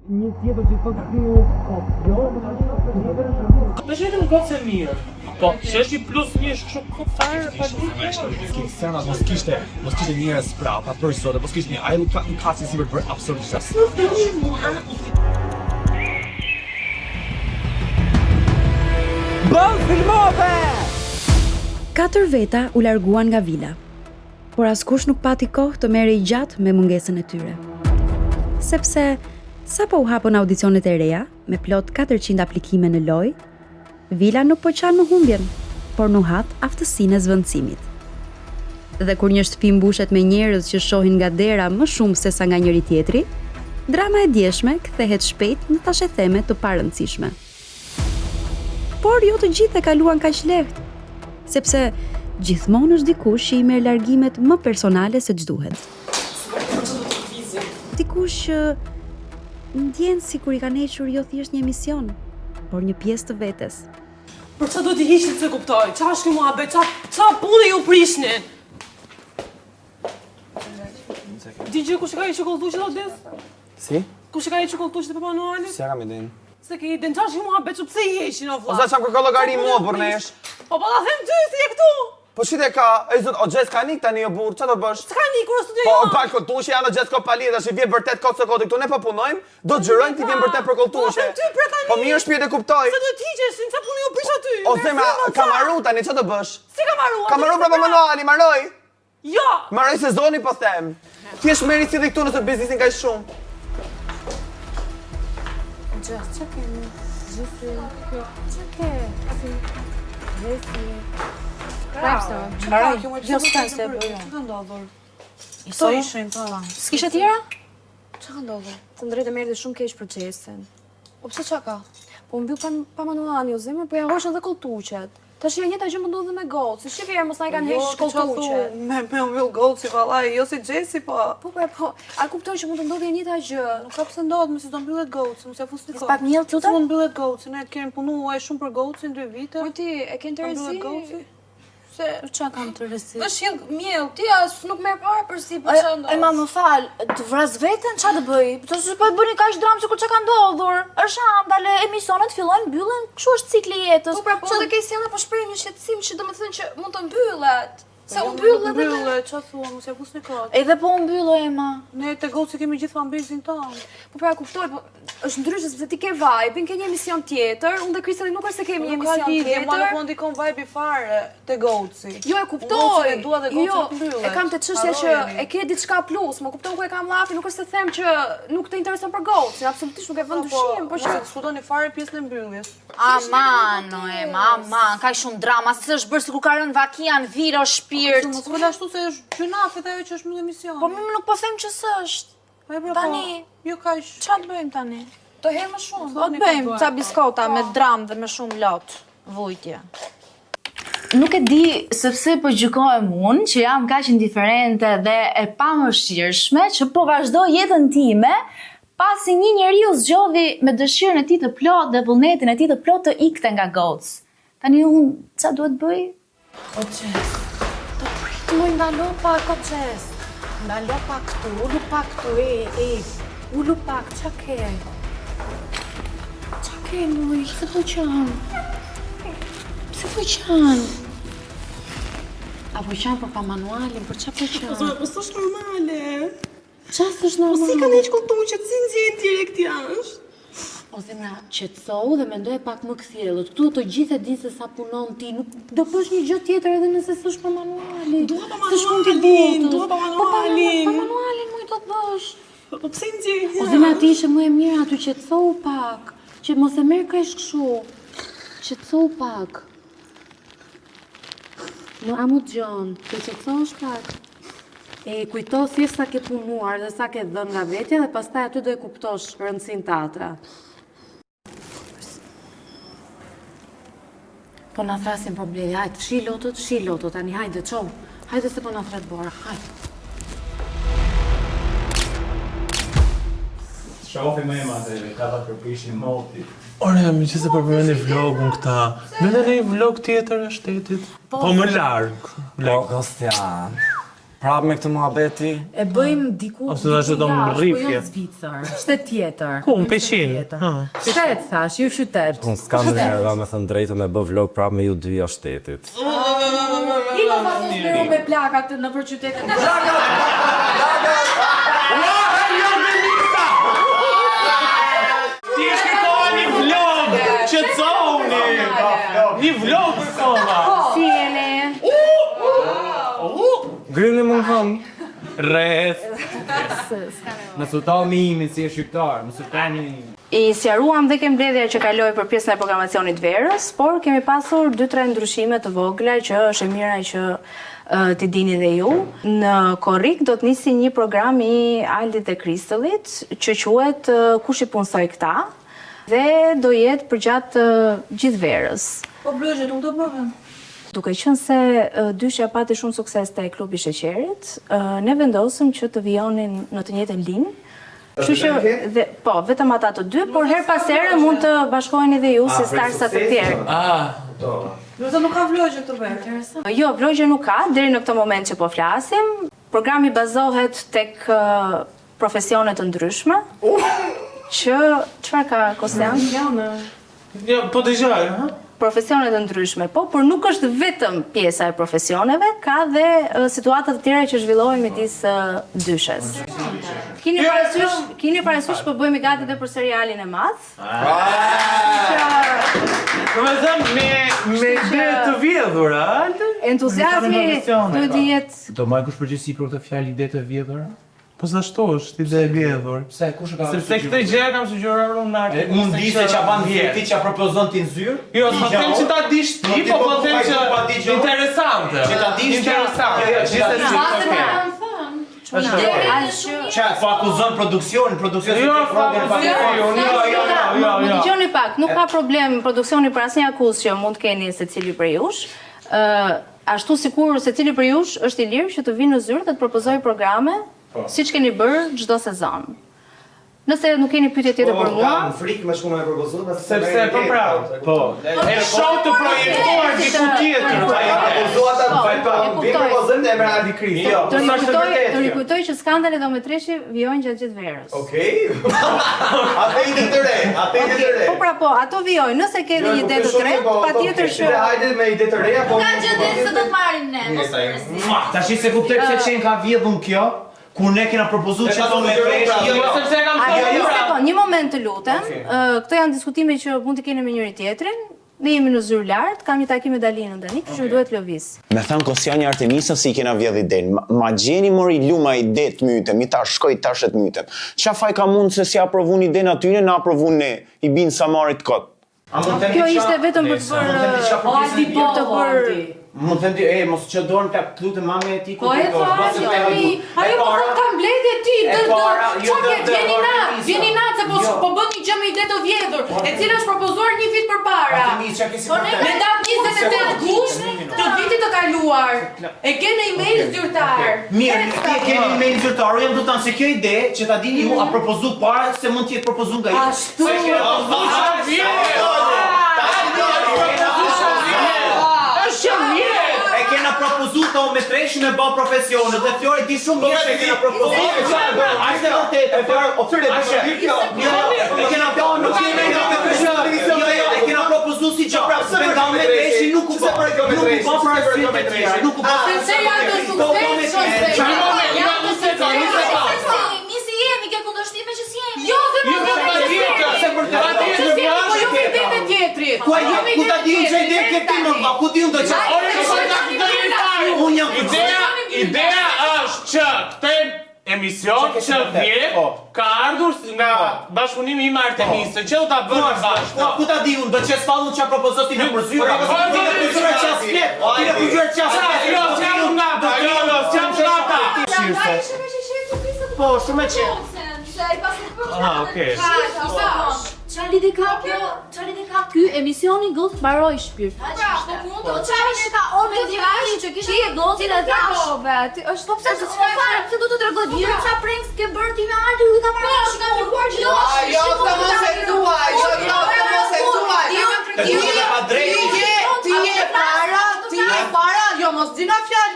Një tjetër që thotë kriu, jo, Më vetëm gocë mirë. Po, sheshi plus një shumë fare pa ditë. Sena mos kishte njerëz prapa për sot, mos kishte një ai nuk ka si për bërë absolutisht asnjë. Bën filmove! 4 veta u larguan nga vila, por askush nuk pati kohë të merrej gjatë me mungesën e tyre. Sepse sapo u hapën audicionet e reja, me plot 400 aplikime në lojë, vila nuk po qanë më humbjen, por nuhat aftësinë e zvendësimit. Dhe kur një shtëpi mbushet me njerëz që shohin nga dera më shumë se sa nga njëri tjetri, drama e djeshme kthehet shpejt në tashetheme të parëndësishme. Por jo të gjithë e kaluan kaq lehtë, sepse gjithmonë është dikush që i merr largimet më personale se ç'duhet. Dikush që ndjen sikur i kanë hequr jo thjesht një emision, por një pjesë të vetes. Për çfarë do t'i hiqni se kuptoj? Çfarë është ky muhabet? Çfarë punë ju prishnin? Dije kush ka hequr kolltuçit atë? Si? Kush ka hequr kolltuçit për manualin? Si kam idin? Se ke iden çfarë është ky muhabet? Pse i heqin o vlla? O sa çam kërko llogari mua për nesh. Po ta them ty si je këtu. Po shite ka, e zot, o Gjes ka nik tani o burr, çfarë do bësh? S'ka nikur studio. Po pa kolltuçi janë Gjes ko pali, tash i vjen vërtet kot se koti këtu ne po punojmë, do të xhirojmë ti vjen vërtet për kolltuçe. Po mirë shpirt e kuptoj. Se do të hiqesh, çfarë punë ju prish aty? O thema kamaru tani çfarë do bësh? Si kamaru? Kamaru për manuali, marroj. Jo. Marroj sezoni po them. Ti je merri si këtu nëse biznesin kaq shumë. Gjes, çka kemi? Gjithë çka ke? Prapsa. Jo s'ka Çka ka ndodhur? Këto ishin po. S'kishe tjera? Çka ka ndodhur? Të drejtë merrte shumë keq për Gjesin. Po pse çka ka? Po mbyll pa manualin, o zemër, po ja hoshën edhe kolltuçet. Tash ja njëjta gjë më ndodhi me gocë. Si shifjer mos na i kanë hequr kolltuçet. Me mbyll goci vallai, jo si Gjesi po. Po, a kupton që mund të ndodhi e njëjta gjë? Nuk ka pse ndodh, mëse do mbyllet goci, mos ja fusni kohë. Pak miell lutem. Mund mbyllet goci, ne kemi punuar shumë për gocin 2 vite. Po ti e ke interesi? Goci? Se çka kam të rësi? Është miell, ti as nuk merr parë për si për çfarë ndodh. E ma më fal, të vras veten ç'a të bëj? Po të po bëni kaq dramë sikur çka ka ndodhur. Është andale emisionet fillojnë mbyllen, kështu është cikli i jetës. Po pra, po të ke sjellë po shpreh një shqetësim që domethënë që mund të mbyllet. Se u mbyll edhe çfarë thua, mos ja fusni kohë. edhe po u mbyll Ema. Ne te goci kemi gjithë fambezin tonë. Po pra kuptoj, po është ndryshe sepse ti ke vibe, ke një emision tjetër, unë dhe Kristali nuk është se kemi një emision tjetër. Mua nuk ndikon vibe fare te goci. Jo e kuptoj. E dua dhe goci Jo, të mbyllet. e kam të çështja që e ke diçka plus, më kupton ku e kam llafi, nuk është se them që nuk të intereson për gocin, absolutisht nuk e vën dyshim, po që diskutoni fare pjesën e mbylljes. Aman, no Ema, aman, ka shumë drama, se është bërë sikur ka rënë vakian, viro, shpirt. Mos vëla ashtu se është gjunafet ajo që është mbyll emision. po më nuk po them që s'është. Po e pra, Tani, jo kaq. ç'a të bëjmë tani? Të herë më shumë. Po të bëjmë ca biskota me dram dhe me shumë lot, vujtje. Nuk e di sepse po gjykohem unë që jam kaq indiferente dhe e pamëshirshme që po vazhdoj jetën time pasi një njeriu zgjodhi me dëshirën e tij të plot dhe vullnetin e tij të plot të ikte nga gocë. Tani unë ç'a duhet bëj? O Gjes, të më ndalo pak o Gjes. Ndalo pak këtu, ullu pak këtu, ullu pak, qa ke? Qa ke, muj? Pse po qanë? Pse po qanë? A po qanë për pa manualin, për qa po qanë? Po s'është normale. Qa s'është normale? Si kanë heq kolltuçet, si nxjerrin direkt jashtë? O zemra, qetësohu dhe mendoj pak më kthjellët. Këtu të gjithë e di se sa punon ti, nuk do bësh një gjë tjetër edhe nëse s'është pa manualin. Dua pa manualin, dua pa manualin. Pa manualin muj do të bësh. Po pse nxjerrin? O zemra, ti ishe më e mirë aty qetësohu pak, që mos e merr kaq kështu. Qetësohu pak. Në amu Gjon, të qetësohesh pak. E kujto thjesht sa ke punuar dhe sa ke dhënë nga vetja dhe pastaj aty do e kuptosh rëndësinë tate. Po na thrasin problemi, hajde, fshi lotot, tani hajde, çom. Hajde se po na thret bora, hajde. Shofi më ema dhe ka ta përpishin moti. Ore, më që se përmeni vlogun këta. Mene një vlog tjetër e shtetit. Po më larg. Po, Kostian. Prapë me këtë muhabeti. E bëjmë diku. Ose do të dom rrifje. Po jo Zvicër, shtet tjetër. Ku, në Peshin? Shtet thash, ju qytet. Unë s'kam nerva me thënë drejtë me bë vlog prapë me ju dy a shtetit. Ilo ma të smeru me plakat në për qytetin. Ti e shkëtova një vlog! Qëtëzoni! Një vlog për koma! Si jeni? Gryni më në thëmë. Rreth! Më sutau imi si e shqiptar, më sutani. I sqaruam dhe kem mbledhja që kaloj për pjesën e programacionit verës, por kemi pasur 2-3 ndryshime të vogla që është e mira që t'i dini dhe ju. Në Korrik do të nisi një program i Aldit dhe Kristëllit që quhet Kush i punsoi këta dhe do jetë përgjatë gjithë verës. Po blogje, nuk do bëhem. Duke qenë se dyshja pati shumë sukses te klubi Sheqerit, ne vendosëm që të vijonin në të njëjtën linjë. Kështu që po, vetëm ata të dy, por her pas here mund të bashkoheni dhe ju si starsa të tjerë. Do të nuk ka vlogje të bëjë. Jo, vlogje nuk ka, deri në këtë moment që po flasim. Programi bazohet tek profesione të ndryshme. Që çfarë ka Kostian? Jo, po dëgjoj, ha? Profesione të ndryshme, po, por nuk është vetëm pjesa e profesioneve, ka dhe situata të tjera që zhvillohen midis dyshes. Keni parasysh po bëhemi gati dhe për serialin e madh? Domethënë me ide të vjedhur, a? Entuziazmi duhet të jetë. Do marrë kush përgjegjësi për këtë fjalë ide të vjedhur? Po s'ashtu është ide e vjedhur. Pse, kush e ka? Sepse këtë gjë kam sugjeruar unë në Unë di se çfarë ban ti çfarë propozon ti nzyr. Jo, s'po them që ta dish ti, po po them që interesante. Që ta dish interesante. Çfarë po akuzon produksionin, Jo, Dëgjoni pak, nuk ka problem produksioni për asnjë akuzë që mund të keni secili prej jush. Ashtu sikur secili prej jush është i lirë që të vinë në zyrë dhe të propozojë programe, siç keni bërë çdo sezon. Nëse nuk keni pyetje tjetër për mua, Kam frikë me shkuar me propozuar, sepse po pra. Po. E shoh të projektuar diku tjetër. Vi propozojmë dhe emra Aldi Kristi. Jo, të rikujtoj që skandalet do me treshi vijojnë gjatë gjithë verës. Okej. Atë ide të re, Po pra po, ato vijojnë. Nëse keni një ide të tretë, patjetër që hajde me ide të reja, po. Ka gjë se do të marrim ne. Tash se kuptoj pse çen ka vjedhur kjo. Kur ne kena propozuar që to me tresh, Jo, sepse kam një moment të lutem. Këto janë diskutime që mund të keni me njëri tjetrin. Ne jemi në zyrë lart, kam një takim me Dalinën tani, kështu që duhet lëviz. Me thënë Kostiani Artemisa si i kena vjedh iden. Ma gjeni mori luma ide të mytem, i tash shkoj tash të mytem. Qa faj ka mund se si aprovun iden atyre, na aprovun ne, i bin Samarit kot. Kjo ishte vetëm për të bërë Mund të them mos që dorën ka lutem mame e ti ku. Po e thash, ajo po thot ka mbledhje ti, vjeni na, se po bën një gjë me ide të vjedhur, e cila është propozuar një vit përpara. Me datë 28 gusht të vitit të kaluar. E ke në email zyrtar. Mirë, ti ke në email zyrtar, jam dutan se kjo ide që ta dini ju a propozu para se mund të jetë propozu nga ju. Ashtu. E kena propozu to me tresh me bë profesionet dhe Fjori di shumë mirë se kena propozu. Ashtë vërtet, e kena propozu si që vendam me tresh nuk u bë për e tjera, nuk u bë. Se janë të sukses, Mi si jemi, ke kundërshtime që si jemi. Jo, Ku ta di që ide ke ti më ku ti unë do që Ideja është që këtë emision që vjet ka ardhur nga bashkëpunimi i Artemisë, që do ta bëjmë bashkë. Ku ta di unë, do që s'pallun që propozos ti në përzyra. Po, shumë e qenë. Okej. Qa lidhe ka kjo? Ky emisioni gëllë të baroj shpirt. Po çfarë ka orë të djali që kishte blogin e dashove. Është po pse se do të tregoj vjen çfarë pranks ke bërë ti me Arti u ka marrë që kam lëkuar gjë. Jo, ta mos e thuaj. Ti je para, jo mos dino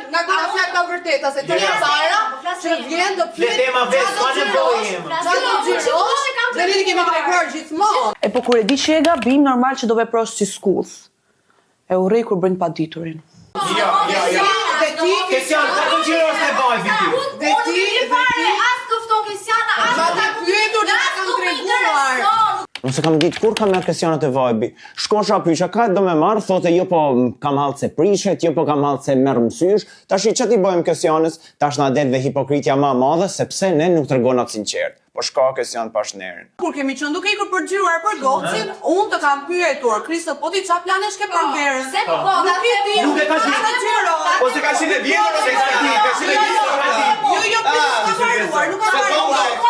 Nga fjalë ka vërteta se ti je para që vjen të pyet. Tema vetë, ka nevojë. Ne ne kemi treguar gjithmonë. E po kur e di që e gabim, normal që do veprosh si skull. E urrej kur bën paditurin. Ja. Dhe ti Kesian, ka konsiderosh të vibe ti. Dhe ti as këfton Kesiana, as ta pyetur dhe ta kam treguar. Nëse kam ditë kur kam me Kesianët e vajbi. Shkosha pyesha, ka do me marr, thote jo po kam hallë se prishet, jo po kam hallë se merr mësysh. Tash ç'a ti bëjmë Kesianës? Tash na det dhe hipokritja më e madhe sepse ne nuk tregona të sinqert. Po shka Kesian pashnerin. Kur kemi qenë duke ikur për xhiruar për gocin, unë të kam pyetur, Kristo, po ti ç'a planesh ke për verën? Se po, nuk e di. Nuk e ka xhiro. Po se ka qenë vjetër ose ka qenë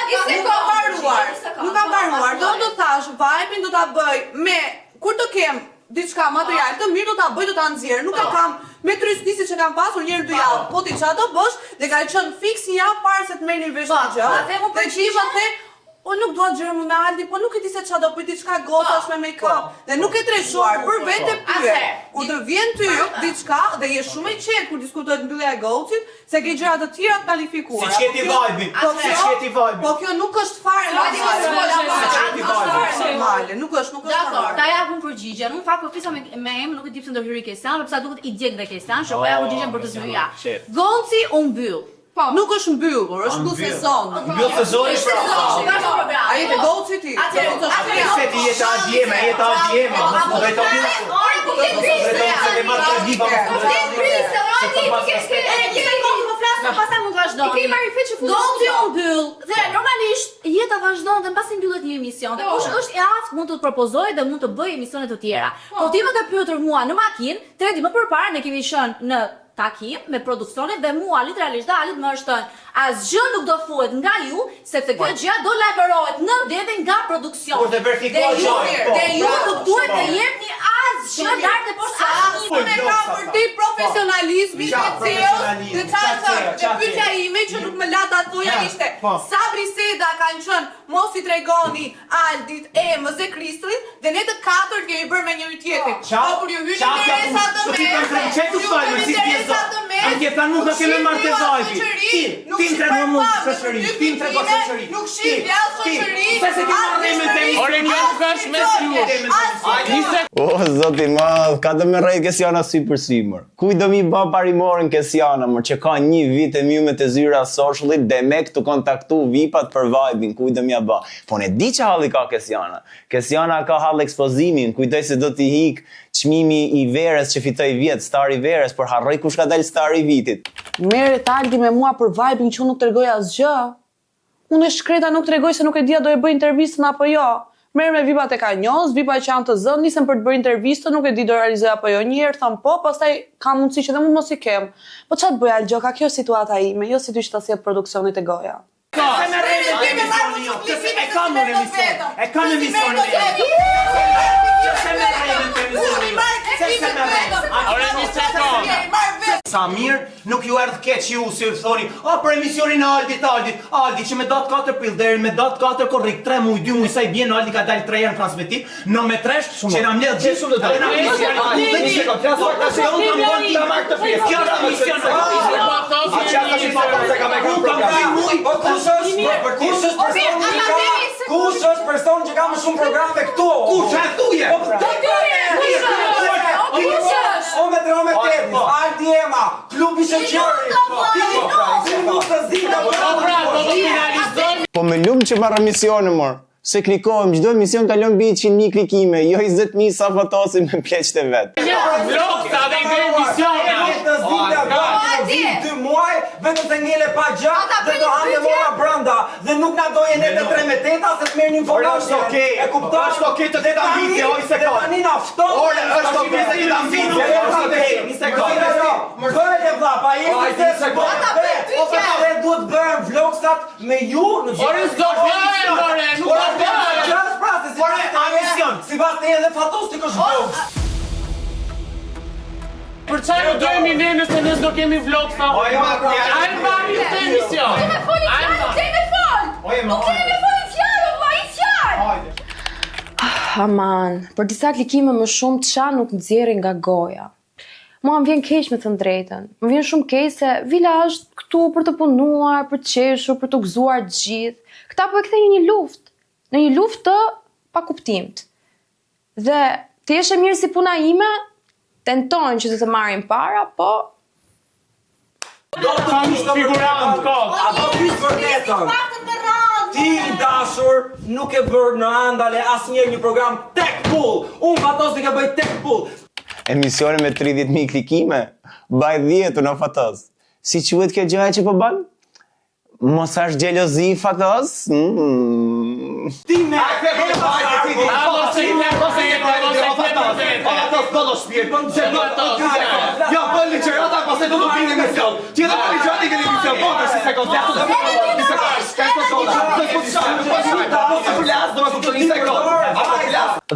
Jo, nuk ka varuar. Nuk ka varuar. Do të thash, vibe-in do ta bëj me kur të kem diçka material të mirë do ta bëj, do ta nxjerr. Nuk e kam me turistisi që kam pasur një herë 2 javë. Po ti ç'a do bësh? Dhe ka qenë fiks një javë para se të merrnin vesh të gjë. Dhe çiva the po nuk dua xhirëm me Aldi, po nuk e di se ç'a do bëj diçka gocash me make-up. Dhe nuk e treshuar për vete pyet. Kur të vjen ty diçka dhe je shumë e qetë kur diskutohet mbyllja e gocit, se ke gjëra të tjera të kalifikuara. Si qeti vibe. Po kjo nuk është fare normale. Nuk është Dakor, ta japun përgjigjen. Unë fakt po flisa me em, nuk e di pse do hyri Kesian, por sa duket i djeg dhe Kesian, shkoj ja përgjigjen për të zhyja. Gonci u mbyll. Nuk është mbyllur, është mbyll sezon. Mbyll sezoni pra. Ai e goci ti. Se ti jeta adjeme, mos më drejto Gonci u mbyll. Dhe normalisht jeta vazhdon dhe mbasi mbyllet një emision. Dhe kush është i aftë mund të të propozojë dhe mund të bëjë emisione të tjera. Po ti më ka pyetur mua në makinë, 3 ditë më përpara ne kemi qenë në takim me produksionin dhe mua literalisht Dalit më është thënë asgjë nuk do thuhet nga ju sepse kjo gjë do lajmërohet në dete nga produksioni. Por të verifikoj Dhe ju nuk duhet të jepni asgjë lart e poshtë asnjë. Unë e kam për ti profesionalizmin e CEO-s dhe çfarë të pyetja ime që nuk më la ta thoja ishte sa briseda kanë qenë mos i tregoni Aldit, Emës dhe Kristrit dhe ne të katërt kemi bërë me njëri tjetrin. Po kur ju hyni interesa të Anche ta nuk kemi marrë të vajbi. Tim tre më mund shoqëri, tim tre po shoqëri. Nuk shih as shoqëri. Se ke marrë me temi. Ore kjo nuk është mes jush. O, zoti madh, ka të me rejt Kesiana sy për sy, mër. Kuj do mi ba parimorin Kesiana, mër, që ka 1 vit e mju me të zyra socialit dhe me këtu kontaktu vipat për vibin, kuj do mi a ba. Po ne di që halli ka Kesiana. Kesiana ka hall ekspozimin, kujdoj se do t'i hik çmimi i verës që fitoi vjet, star i verës, por harroj kush ka dalë star i vitit. Merret Aldi me mua për vibin që unë nuk tregoj asgjë. Unë e shkreta nuk tregoj se nuk e dia do e bëj intervistën apo jo. Merr me vipat e Kanjos, vipa që janë të zënë, nisem për të bërë intervistën, nuk e di do realizoj apo jo. Një herë tham po, pastaj kam mundësi që dhe mund mos i kem. Po ç'a të bëj Algjo, ka kjo situata ime, jo si dysh ta sjell produksionit e goja. Samir nuk ju erdh keq ju si u thoni, për emisionin e Aldi që me datë 4 prill deri me datë 4 korrik 3 muj 2 muj sa i bjen Aldi ka dalë 3 herë transmetim, në me tresh që na mbledh gjithë shumë të dalë. Kush është person që ka më shumë programe këtu? Kush e thuje? Aldi Ema, klubi Sheqerit. Po me lumë që marrë emisione, mor. Se klikohem, gjdo emision kalon mbi 100.000 klikime, jo 20.000 sa fotosi me pleqt e vetë. Vlog, sa dhe i bërë emisione. 2 muaj, vetëm se ngele pa gjatë dhe do hande mora branda. Dhe nuk na dojen e të 3 me teta se të merë një informacion. E kuptoj, është okej të teta ambitje, oj se ka. Dhe tani na fton. Ore, është okej të teta ambitje, një sekundë. Bëjë vlla, pa jeshtë se ose duhet bërë vlogsat me ju në gjithë. Ore, s'do bëjë, ore, nuk do bëjë. Si pas të edhe fatos të kësh vlogs. Për çaj u dojmë ne nëse ne s'do kemi vlog sa? Ajë marri të emision. Ti me fol! Nuk kemi fol fjalë, vllai fjalë. Aman, për disa klikime më shumë ç'a nuk nxjerrin nga goja. Mua më vjen keq me të drejtën. Më vjen shumë keq se Vila është këtu për të punuar, për të qeshur, për të gëzuar të gjithë. Këta po e kthejnë një luftë, në një luftë të pakuptimt. Dhe të jesh e mirë si puna ime, tentojnë që të marrin para, po Do të pysh figurant, a do pysh vërtetën? Ti i dashur nuk e bërë në Andale asnjëherë një program Tech Pool. Unë Fatos nuk e bëj Tech Pool. Emisione me 30.000 klikime, baj 10 në Fatos. Si quhet kjo gjëja që po bën? Mos është xhelozi Fatos? Ti me Ja, bën ligjërata, pastaj do të vinë në emision. Ti edhe bën ligjërata në emision. Po, tash se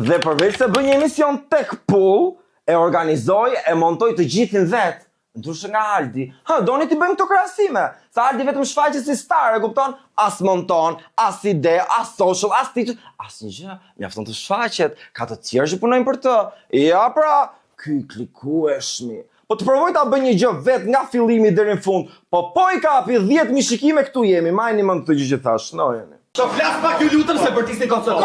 Dhe përveç se bën një emision Tech Pool, e organizoj, e montoj të gjithin vet. Ndryshe nga Aldi. Doni ti bëjmë këto krahasime. Sa Aldi vetëm shfaqet si star, e kupton? As monton, as ide, as social, as teacher, as një gjë. Mjafton të shfaqet. Ka të tjerë që punojnë për të. Ja pra, ky klikueshmi. Po të provoj ta bëj një gjë vet nga fillimi deri në fund. Po i kapi 10.000 shikime këtu jemi. Majni më këtë gjë që thash. Shnoheni. Do flas pak ju lutem se bërtisni koncertin.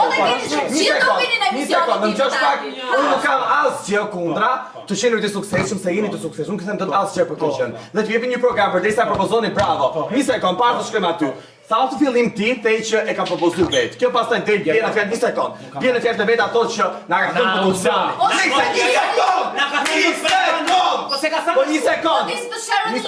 Unë nuk kam asgjë kundra të qenërit të suksesshëm, se jeni të suksesshëm, nuk them dot asgjë për këtë gjë. Dhe t'ju jepi një program përderisa e propozoni, bravo. Një sekond, para të shkojmë aty. Sa të fillim ti, thej që e ka propozuar vetë. Kjo pastaj del bie në fjalë një sekond. Bie në fjalë vetë ato që na ka thënë produksioni. Një sekond.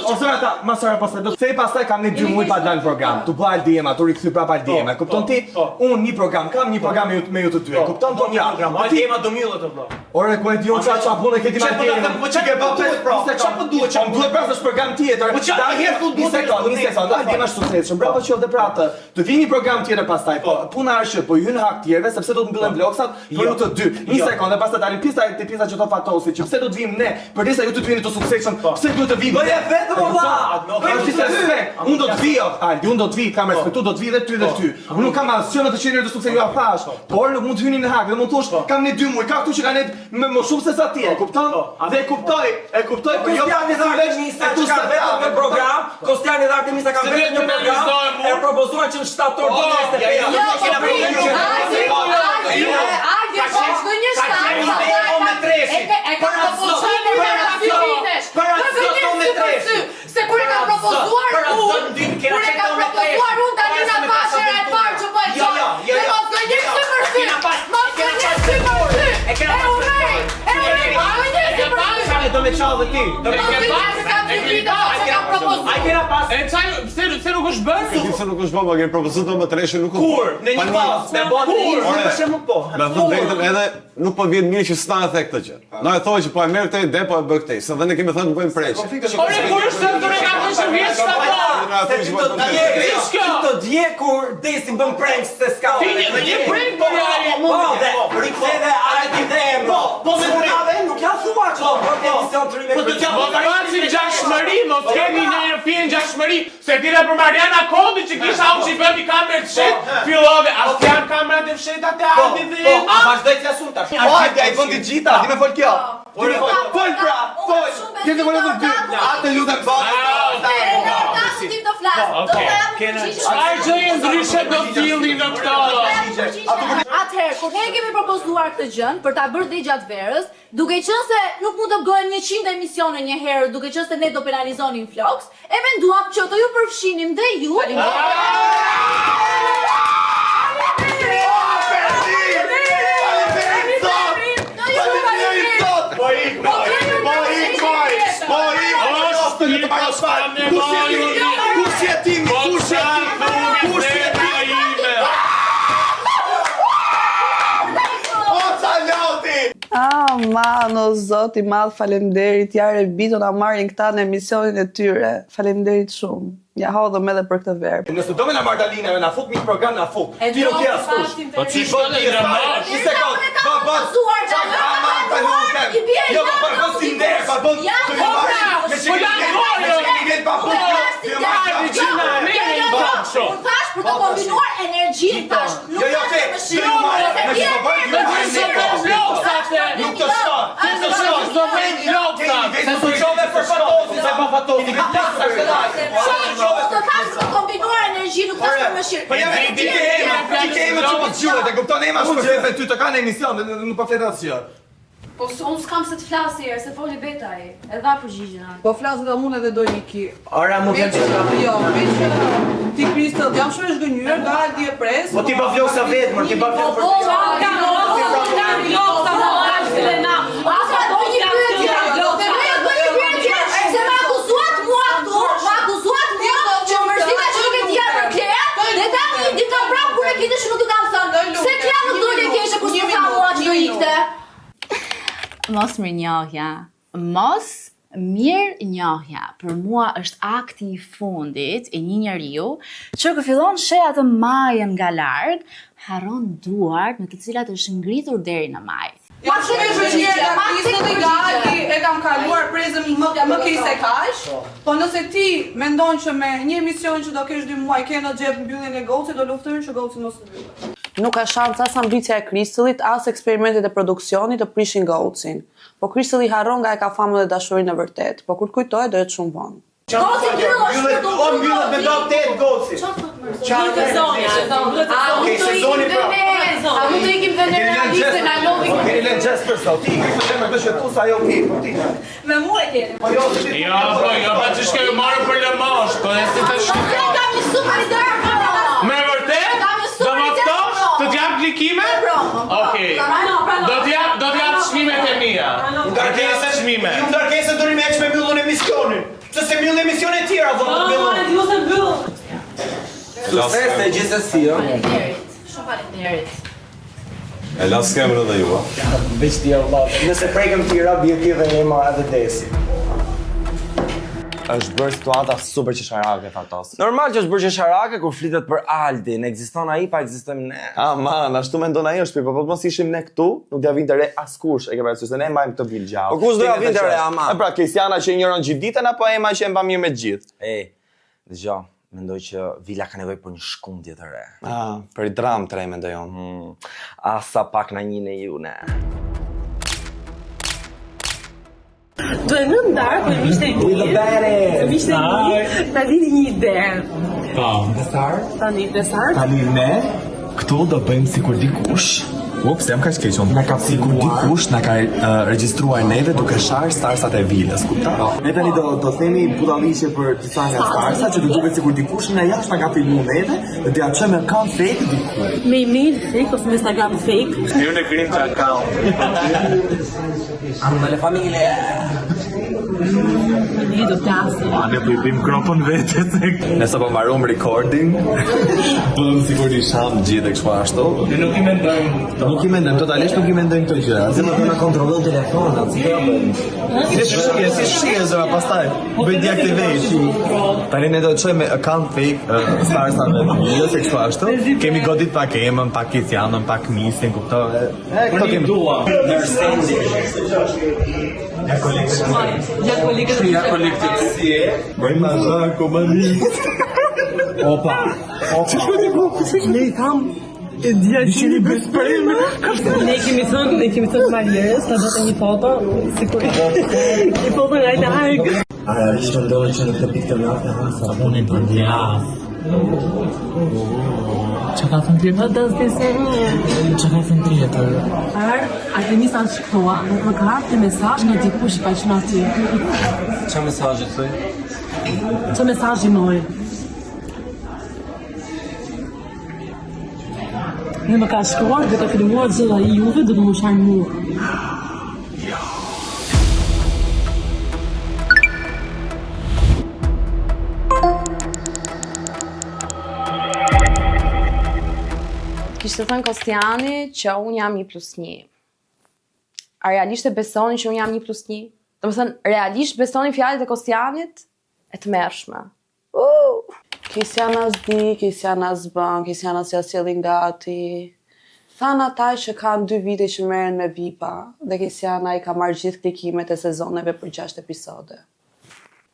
Ose ata, masara pastaj do të thej pastaj kam ne 2 muaj pa dalë program. Tu bëj DM, tu rikthy prapë DM. Kupton ti? Unë një program kam, një program me ju të dy. Kupton po një program. DM do myllet të vëlla. Ore ku e di unë çfarë punë ke ti me DM. Po çka ke bë pro? Çfarë po duhet? Çfarë duhet pra është program tjetër? Po çfarë herë tu një sekond. DM është suksesshëm. Bravo që pra të vi një program tjetër pastaj. Po puna është që po hyn hak tjerëve sepse do të mbyllen vlogsat për ju të dy. Një sekondë pastaj dalin pjesa që to Fatosi, që pse do të vim ne, përderisa ju të vini të suksesshëm, pse duhet të vim? Bëje vetëm valla. Është respekt. Unë do të vi, Aldi, unë do të vi, kam respektu, do të vi dhe ty dhe ty. Unë nuk kam asgjë me të qenërit të suksesshëm, ju thash. Por nuk mund të hyni në hak dhe mund thosh, kam ne 2 muaj, ka këtu që kanë me më shumë se sa ti, e kupton? Dhe e kuptoj, po jo Kostiani dhe Artemisa që ka vetëm një program, Kostiani dhe Artemisa kanë vetëm një program, e propozuan që në shtator do të se kur e ka propozuar unë tani na pashera e parë që po e qoj dhe mos gënjë sy për sy mos gënjë sy për sy e urej do me qallë ti. Do me qallë se kam të vita që kam propozuar. Ai kena pas. E çaj, pse nuk është bërë? Pse nuk është bërë, ke propozuar më treshë nuk. Kur? Në një fazë, me bën për shembull po. Me thënë drejtën edhe nuk po vjen mirë që s'na e the këtë gjë. Na e thoi që po e merr këtë ide, po e bë këtë. Se dhe ne kemi thënë bëjmë preç. Ore kur është të regatë vjeç të dje kur desim bën pranks se s'ka. Ti një prank po riktheve Aldi dhe Emro. Po me punave nuk ja thua çfarë. Po të qasim gjashmëri, mos kemi një film gjashmëri, se tira për Mariana Kodi që kisha unë që i bëndi kamerë të shetë, fillove, as janë kamerat e fshetat e Aldi dhe Emro. A vazhdoj të jasun tash. Aldi ai bëndi gjitha, di me fol kjo. Fol pra, fol. Ti të volë të dy. Atë lutem Çfarë gjëje ndryshe do t'illi në këto? Atëherë, kur ne kemi propozuar këtë gjën për ta bërë dhe gjatë verës, duke qenë se nuk mund të bëhen 100 emisione një herë, duke qenë se ne do penalizonin vlogs, e menduam që të ju përfshinim dhe ju. Mano, zoti madh, faleminderit, Jare Bito na marrin këta në emisionin e tyre. Faleminderit shumë. Ja hodhëm edhe për këtë verb. Nëse do me na Mardalina, na fut një program na fut. Ti nuk je askush. Po ti bën një dramatik. Një sekond. Jo, po si nder, po bën. Me çfarë? për të kombinuar energjinë tash. Nuk ka të më Nuk të shkon. të tash për kombinuar energji, nuk tash për mëshirë. Ti ke ime që po të gjuhet, e kupton ema shumë që me ty të kanë emision, nuk po fletë asgjë. Po unë s'kam se të flasë herë, se foli betaj, e dha përgjigjen. Po flasë dhe unë edhe Doniki. Ora mu vjen që Jo, veç ti Kristel, jam shumë e zgënjur, nga Aldi e pres. Po ti pa vloksa vetë, mor, ti pa vloksa Mos mirë njohja. Mos mirë njohja. Për mua është akti I fundit e një njeriu që kur fillon sheh atë majën nga larg, harron duart me të cilat është ngritur deri në majë. Jam shumë e zgënjur nga Kristel dhe nga Aldi, e kam kaluar prezën më keq se kaq. Po nëse ti mendon që me një emision që do kesh 2 muaj ke në xhep mbylljen e gocit, do luftojmë që goci mos të mbyllet. Nuk ka shans as ambicia e Kristelit, as eksperimentet e produksionit të prishin gocin. Po Kristeli harron nga e ka famën dhe dashurinë e vërtet, po kur kujtohet do jetë shumë vonë. Goci mbyllet me dop 8 goci. Çfarë sezoni pra. A mund të ikim vende realiste na lodhi. Keni lënë Jasper sot, ti ke thënë me të shëtues ajo ke, po ti. Me mua e keni. Po jo, Pa që shke marrë për lëmosh, po e si të shke. Kam një super idea. Me vërtet? Do më këtosh? Të t'jap klikime? Okej. Do t'jap çmimet e mia. Ngarkesa çmime. Ju ngarkesa do rimeq me mbyllën emisionin. Pse se mbyllën emisione tjera vonë mbyllën. Mos e mbyll. Sukses e gjithsesi, ë. Shumë faleminderit. E la skemën edhe ju, Veç ti Allah. Nëse prekëm tjera bie ti dhe Ema edhe Desi. Është bërë situata super qesharake fatos. Normal që është bërë qesharake kur flitet për Aldin, ekziston ai pa ekzistojmë ne. Man, ashtu mendon ajo shtëpi, po mos ishim ne këtu, nuk ja vinte re askush, e ke parasysh se ne mbajmë këtë vil gjallë. Po kush do ja vinte re ama? E pra, Kristiana që njëron gjithë ditën apo Ema që e mba mirë me të gjithë? Dëgjoj, mendoj që vila ka nevojë për një shkundje të re. Për i dram të re mendoj unë. Asa pak na njine ju ne. Do e në ndarë, po e mishte e një. Mishte e një. Ta vini një ide. Tani ne, këtu do bëjmë si kur dikush. Ups, jam ka shkeqon. Si kur dikush na ka regjistruar neve duke sharë starsat e vilës, kupta? Ne tani do themi budalliqe për disa nga starsat që do duket sikur dikush nga jashtë na ka filmuar neve dhe do ja çojmë account fake diku. Me email fake ose me Instagram fake. Ju në green të account. Amë le familje. Ne do tasi. Ne po I bëjmë kropën vetes. Nëse po mbarom recording, bëjmë sikur I sham gjithë kështu ashtu. Ne nuk I mendojmë. Nuk I mendojmë totalisht, nuk I mendojmë këto gjëra. Se më do na kontrollojnë telefonat, si do ja bëjmë? Si shije zëra pastaj, bëj deactivate. Tani ne do të çojmë account fake starsave të vilës e kështu ashtu. Kemi godit pak Emën, pak Kristianën, pak Nisin, kuptove. Këto kemi dua. Ja kolektiv. Bëjmë ashtu komani. Opa. Ne I kam e dhja që një besprejme. Ne kemi thënë Marierës, ta do të një foto, sikur një foto nga I larg. Ishtë ndonë që në këtë pikë të natë, sabunin për djas. Që ka thënë tjetër? Që ka thënë tjetër? Artemisa shkroa, më ka hapë të mesazh nga dikush ka qenë aty. Çfarë mesazhi thoj? Që mesazhi mori? Dhe më ka shkruar dhe të filmuar zëlla I juve dhe të më sharnë mua. Kishte thënë Kostiani që unë jam 1+1. A realisht e besoni që unë jam 1+1? Do më thënë, realisht besoni fjalët e Kostianit? E të mërshme. Kristiana s'di, Kristiana s'bën, Kristiana s'ja sjellin gati. Thanë ata që kanë 2 vite që merren me VIP-a dhe Kristiana I ka marrë gjithë klikimet e sezoneve për 6 episode.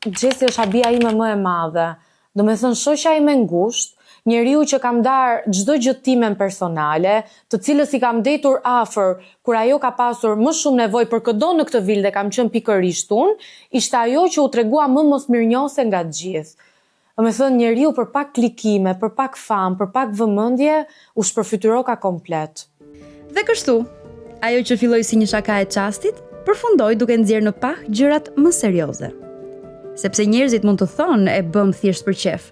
Gjesi është habia ime më e madhe. Do me thënë shoqja ime ngushtë, njeriu që kam dar çdo gjë timen personale, të cilës i kam detur afër kur ajo ka pasur më shumë nevojë për këdo në këtë vilë dhe kam qenë pikërisht unë, ishte ajo që u tregua më mosmirnjose nga të gjithë. Me thënë njeriu për pak klikime, për pak famë, për pak vëmendje, u shpërfytyroka komplet. Dhe kështu, ajo që filloi si një shaka e çastit, përfundoi duke nxjerrë në pah gjërat më serioze. Sepse njerëzit mund të thonë e bëm thjesht për qef.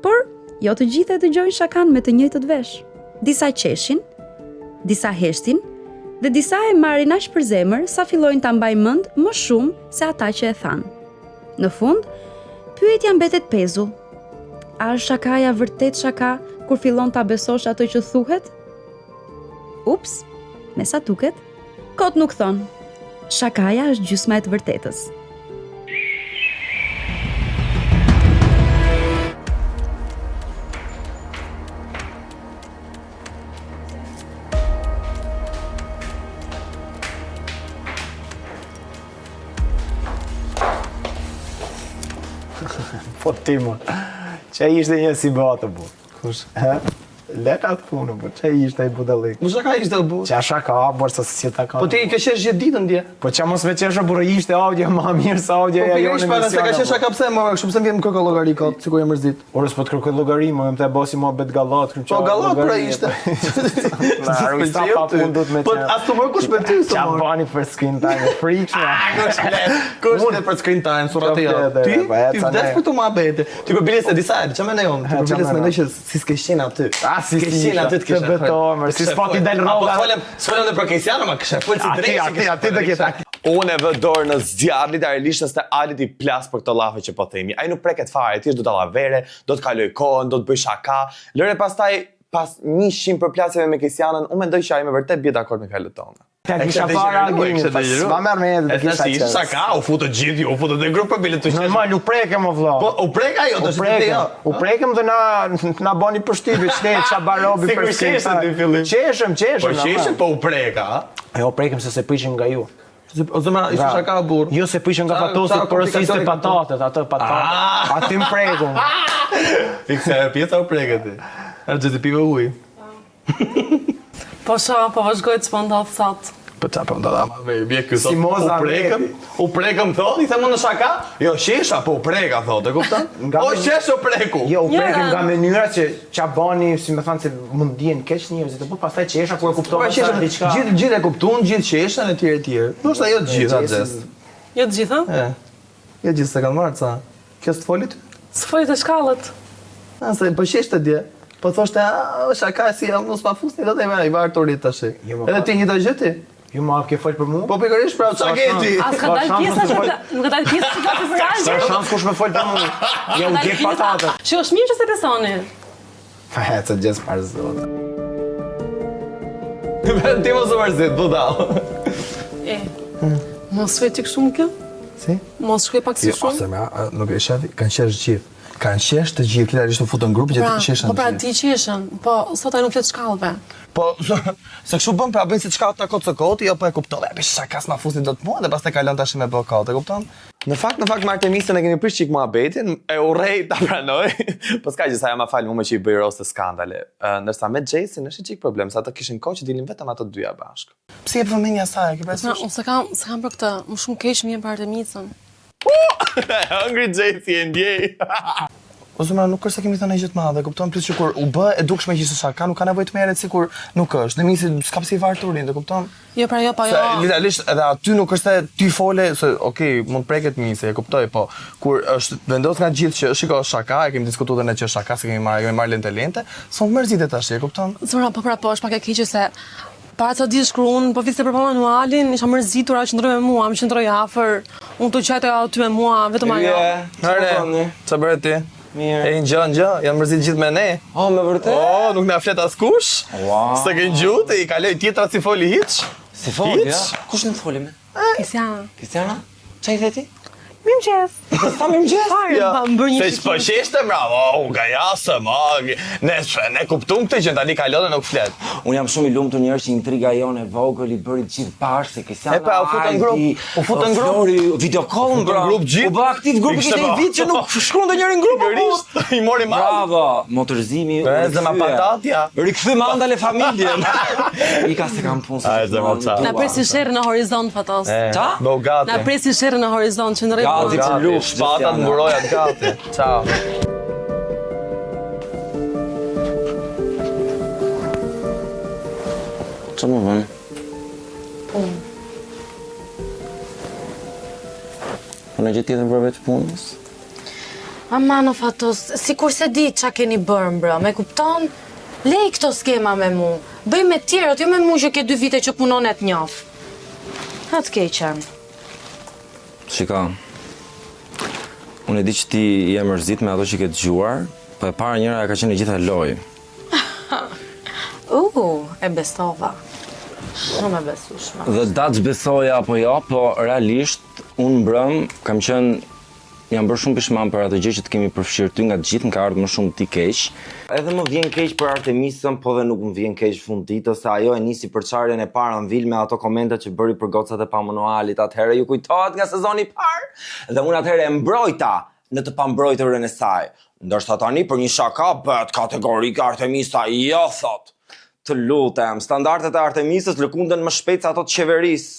Por jo të gjithë e dëgjojnë shakan me të njëjtët vesh. Disa qeshin, disa heshtin, dhe disa e marrin aq për zemër sa fillojnë ta mbajnë mend më shumë se ata që e thanë. Në fund, pyetja mbetet pezull. A është shakaja vërtet shaka kur fillon ta besosh ato që thuhet? Ups, me sa duket, kot nuk thon. Shakaja është gjysma e të vërtetës. Po ti më, që ishte një si batë, bu. Kush? Leta të punë, bu, që ishte i budalik. Mu shaka ishte, bu. Qa shaka, bërë, se si ta ka. Po ti ke qesh gjithë ditën dje. Po që mos me qesha, burë, ishte audio ma mirë sa audio Po ja pikërisht jonë para se ka qesh shaka pse, më kështu pse më vjen më kërko llogari kot, sikur jam mërzit. Orës po të kërkoj llogari, më të bosi më bet gallat, Po gallat pra ishte. Claro, sta pa punë do të më. Po as të më kush me ty Qa bani për screen time, freak. Kush le për screen time, suratia. Ti vdes për të muhabete. Ti po bile se disa herë, ç'a mendoj unë? Ti po bile se mendoj që si s'ke qenë aty. Si qenë aty të kisha. Betomer, si s'pati del rroga. Po folëm në për Keisiano, ma kisha fol si drejt. Aty do ketë. Unë e vë dorë në zjarrit, realisht nëse Alit i plas për këto llafe që po themi. Ai nuk preket fare, thjesht do ta lavere, do të kaloj kohën, do të bëj shaka. Lëre pastaj pas 100 përplasjeve me Keisianën, unë mendoj që ai me vërtet bie dakord me fjalët tona. Ta kisha para agimin, ma merr me edhe kisha. Tash ishte shaka, u futë gjithë, u futë në grup për bilet të qenë. Normal, u prekëm o vëlla. Po u prek ajo, tash ti jo. U prekëm dhe na bani përshtypje, çtet çabarobi për skejtë. Qeshëm. Po qeshëm, po u prek, a? Jo, prekëm se se prishim nga ju. O zëma, ishte shaka burr. Jo se prishim nga patosit, por ishte patatet, atë patatet. Aty më prekum. Fikse pjesa u preket ti. Erë gjithë pive ujë. Po vazhdoj të s'pëndodh sot. Po qa po ndodha ma me bje kësot. Si moza u prekëm thot, i themu në shaka? Jo, shesha, po u preka thot, e kuptan? O shesh u preku. Jo, u prekim nga mënyra që qa bani, si me thanë se mund dijen keq njerëzit, po pastaj qesha ku e kuptova sa diçka. Gjithë e kuptun, gjithë qeshën e tjerë. Nështë jo të gjitha gjest. Jo të gjitha? Jo gjithë se kanë marrë, ca. Kjo s'të folit? S'folit e shkallët. Se po shesh të dje. Po thoshte, shaka si mos ma fusni, do të i varë të rritë tash. Edhe ti një të gjëti? Ju ma ke folë për mu? Po pikërisht pra, qa ke ti? As ka dalë pjesa, nuk ka dalë pjesa që ka të zgajë. Sa shans kush me folë për mu? Ja u djek patatët. Që është mirë që se besoni. Fa hecë, gjesë parë zotë. Ti mos u mërzit, budal. Mos shkoj ti kështu më kjo? Si? Mos shkoj pak si shumë? Ose nuk e shefi, kanë qesh gjithë. Kanë qesh të gjithë, këta ishtë të futë në grupë, që të qeshën gjithë. Po pra ti qeshën, po sot ai nuk flet shkallëve. Po, se kështu bëm, pra bëjnë si të shkallët në kotë së kotë, jo po e kuptove, e pisha kas ma fusni do të mua, dhe pas të kalon tash me bë kotë, e kupton? Në fakt, Artemisën e keni prish qik muhabetin, e urrej ta pranoj, po s'ka që sa ja ma falë mu me që i bëj roste skandale. Ndërsa me Jason është qik problem, sa të kishin kohë që dilin vetëm ato dyja bashkë. Pse jep vëmendja saj, ke parasysh? Unë s'kam për këtë, më shumë keq më jep për Artemisën. Hungry Jason e ndjej. O zëma, nuk është se kemi thënë gjë të madhe, kupton, plus që kur u bë e dukshme që shaka, nuk ka nevojë të merret sikur nuk është. Dhe misi s'ka pse i varturin, e kupton? Jo, pra jo, pa jo. Realisht edhe aty nuk është se ty fole se okay, mund preket misi, e kuptoj, po kur është vendos nga gjithë që shiko shaka, e kemi diskutuar ne që shaka se kemi marrë lente, s'u mërzitet tash, e kupton? Zëra, po pra po, është pak e keqe se para sa ditë shkruan, po viste për manualin, isha mërzitur, a qëndroj me mua, më qëndroj afër, unë të qajtoj aty me mua, vetëm ajo. Hare, ç'a bëre ti? Mirë. E një janë mërzit gjithë me ne. Oh, me vërtet? Oh, nuk na flet askush. Wow. Se ke gjutë, i kaloj tjetrat si foli hiç. Si foli, ja? Kush në foli me? Keisiana. Keisiana? Qa i theti? Mirëmëngjes. Sa mirëmëngjes? Ja. Se s'po qeshte bravo, ga jasë, ne kuptum këtë që tani kalon dhe nuk flet. Unë jam shumë i lumtur njerëz që intriga jonë e vogël i bëri gjithë bashkë se Kesiana. E pa u futën grup, u futën grup. Flori, videocall bra. Grup gjithë. U bë aktiv grupi kishte një vit që nuk shkruante njëri në grup. I mori mal. Bravo, motorizimi. Zema patatja. Rikthym andale familjen. I ka se kam punë. Ai zema ça. Na presin sherrë në horizont Fatos. Ça? Bogati. Na presin sherrë në horizont që në Gati për luftë. Shpatat mburojat gati. Ciao. Që më vënë? Punë. Po në gjithë tjetër përveç punës? Amano Fatos, si kur se di qa keni bërë mbra, me kupton? Lej këto skema me mu, bëj me tjerët, jo me mu që ke 2 vite që punon e të njof. Ha të keqen. Shika, unë e di që ti je mërzit me ato që ke dëgjuar, po e para njëra e ka qenë gjitha lojë. E besova. Shumë e besueshme. Dhe datë besoja apo jo, po realisht unë mbrëm jam bërë shumë pishman për atë gjë që të kemi përfshirë ty nga të gjithë, më ka ardhur më shumë ti keq. Edhe më vjen keq për Artemisën, po dhe nuk më vjen keq funditës, se ajo e nisi përçarjen e parë në Vil me ato komentet që bëri për gocat e pamanualit. Atëherë ju kujtohet nga sezoni i parë? Dhe unë atëherë e mbrojta në të pambrojtërën e saj. Ndërsa tani për një shaka bëhet kategorike Artemisa, jo thot. Të lutem, standardet e Artemisës lëkunden më shpejt se ato të qeverisë.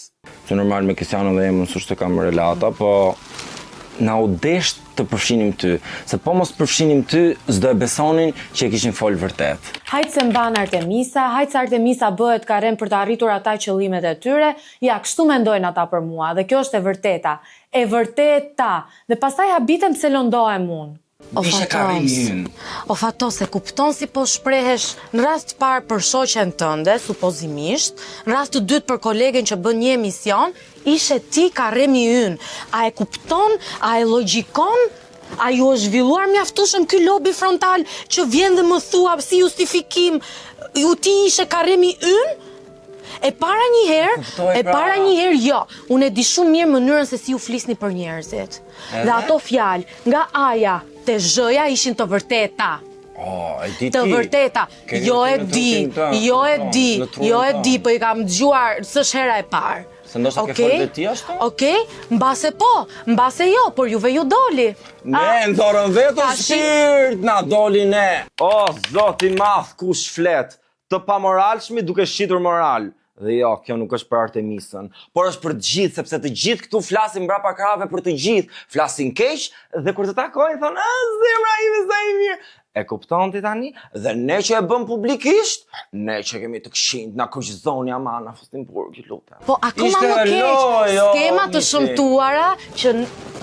Që normal me Kesianën dhe emën s'është të kam relata, po na u desht të përfshinim ty, se po mos përfshinim ty, s'do e besonin që e kishin folë vërtet. Hajtë se mban Artemisa, hajtë se Artemisa bëhet karem për të arritur ata qëllimet e tyre, ja, kështu mendojnë ata për mua, dhe kjo është e vërteta. E vërteta. Dhe pastaj habitem se lëndohem unë. O Fatos, e kupton si po shprehesh në rast parë për shoqen tënde, supozimisht, në rast të dytë për kolegen që bën një emision, ishe ti karremi ynë. A e kupton, a e logjikon, a ju është zhvilluar mjaftueshëm ky lobi frontal që vjen dhe më thua si justifikim, ju ti ishe karremi ynë? E para njëherë, jo, unë e di shumë mirë mënyrën se si ju flisni për njerëzit. Dhe ato fjalë, nga aja te zhëja ishin të vërteta. Të vërteta, jo e di, po i kam dëgjuar s'është hera e parë. Se ndoshta ke folë dhe ti ashtu? Okej, mbase po, mbase jo, por juve ju doli. Ne, në thorën vetë o shpirt, na doli ne. O, zoti madh, kush flet, të pamoralshmi duke shitur moral. Dhe jo, kjo nuk është për Artemisën, por është për të gjithë, sepse të gjithë këtu flasin mbrapa krave për të gjithë, flasin keq dhe kur të takojnë thonë, zemra ime sa i mirë. E kupton ti tani? Dhe ne që e bëm publikisht, ne që kemi të këshinjt, na kryqëzoni ama na Fustinburg, ju lutem. Po akoma më keq, skema të shëmtuara që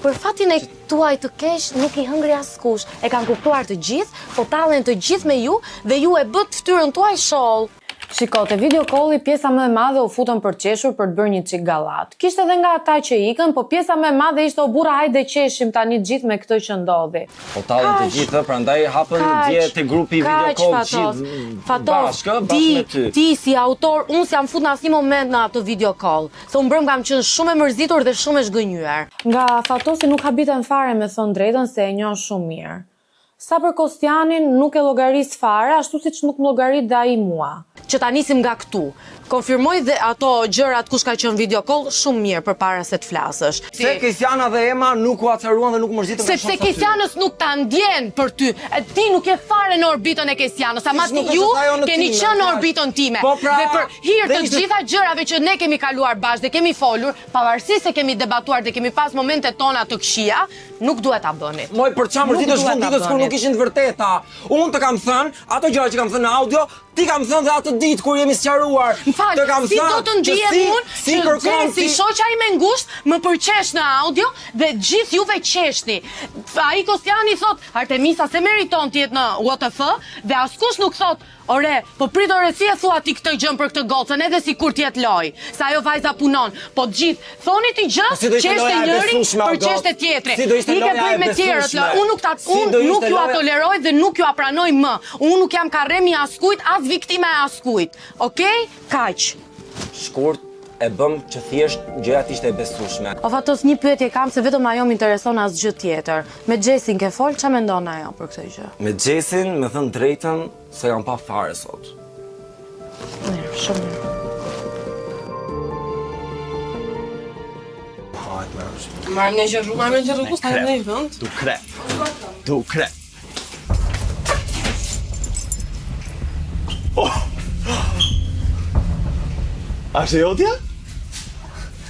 për fatin e tuaj të keq nuk i hëngri askush. E kanë kuptuar të gjithë, po tallen të gjithë me ju dhe ju e bët fytyrën tuaj sholl. Shiko, te videokolli pjesa më e madhe u futën për qeshur për të bërë një çik gallat. Kishte edhe nga ata që ikën, po pjesa më e madhe ishte o burra hajde qeshim tani gjithë me këtë që ndodhi. Po tallen të gjithë, prandaj hapën dje te grupi videokoll gjithë bashkë me ty. Ti si autor, unë s'jam fut në asnjë moment në atë videokoll, se unë brëm kam qenë shumë e mërzitur dhe shumë e zgënjur. Nga Fatosi nuk habitem fare me thënë drejtën se e njoh shumë mirë. Sa për Kostianin nuk e llogaris fare, ashtu siç nuk më llogarit dhe ai mua. Që ta nisim nga këtu. Konfirmoj dhe ato gjërat kush ka qenë videokoll shumë mirë përpara se të flasësh. Se Kesiana dhe Ema nuk u acaruan dhe nuk mërzitën. Sepse Kesianës nuk ta ndjen për ty. Ti nuk je fare në orbitën e Kesianës, ama ju keni qenë në orbitën time. Dhe për hir të gjitha gjërave që ne kemi kaluar bashkë dhe kemi folur, pavarësisht se kemi debatuar dhe kemi pas momentet tona të këqija, nuk duhet ta bëni. Moj për çfarë mërzitësh funditës kur nuk ishin të vërteta. Unë të kam thënë, ato gjëra që kam thënë në audio, ti kam thënë dhe atë ditë kur jemi sqaruar. Të kam si do të ndihem unë që si shoqja ime ngushtë më përqesh në audio dhe gjithë juve qeshni. Ai Kostiani thot, Artemisa se meriton të jetë në WTF dhe askush nuk thot, ore, po pritore si e thua ti këtë gjën për këtë gocën edhe si kur t'jet loj, se ajo vajza punon, po gjithë, thoni ti gjë, qeshte njëri për qeshte tjetri. I ke bëj me tjerët, unë nuk ju toleroj dhe nuk ju apranoj më. Unë nuk jam karremi askujt, as viktime e askujt. Okej? Kaq. Shkurt e bëm që thjesht gjërat ishte e besueshme. O Fatos, një pyetje kam se vetëm ajo më intereson asgjë tjetër. Me Xhesin ke fol, ç'a mendon ajo për këtë gjë? Me Xhesin, me thënë drejtën, se jam pa fare sot. Mirë, shumë mirë. Marrë një gjë rrugë, s'ka në një vend. Du kre. A është e jotja?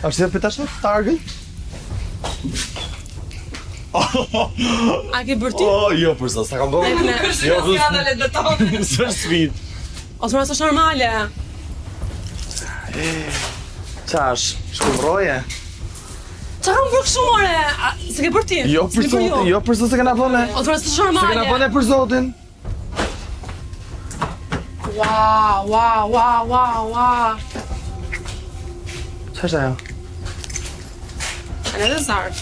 A është e pëtashe? Targën? A ke bërti? Jo, përsa, s'ta kam bërë. Jo, së është sfit. Ose mëra s'është normale. Qash, shkumroje? Qa kam bërë kështu more? Se ke bërti? Jo, për zotin, jo, përsa se kena bëne. Ose mëra s'është normale. Se kena bëne për zotin. Wow. Qa është ajo? A në dhe zartë.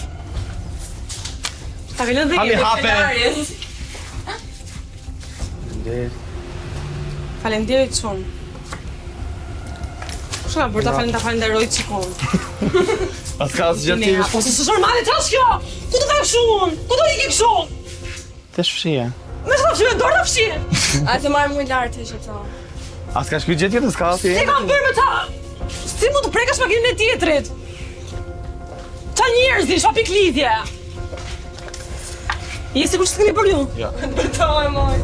Ta ke lënë dhe Hami hape. Falenderit shumë. Kështë ka bërë ta falenderoj qikon? As ka asë gjatë tjeri. Po se s'është normale, qa është kjo? Ku të ka kështu unë? Ku të i ke kështu? Të shfshie. Me s'ka fshie, me dorë të fshie. A të marrë mujë lartë e që të. As ka shkuj gjetje të s'ka asë Si kam bërë me ta? Si mu të prekash makinën e tjetrit? Qa njerëzi, shpa piklidhje? Je sigur që s'keni për ju? Ja. Bërtoj, moj.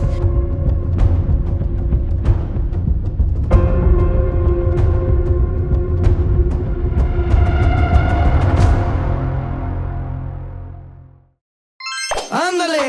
Ándale.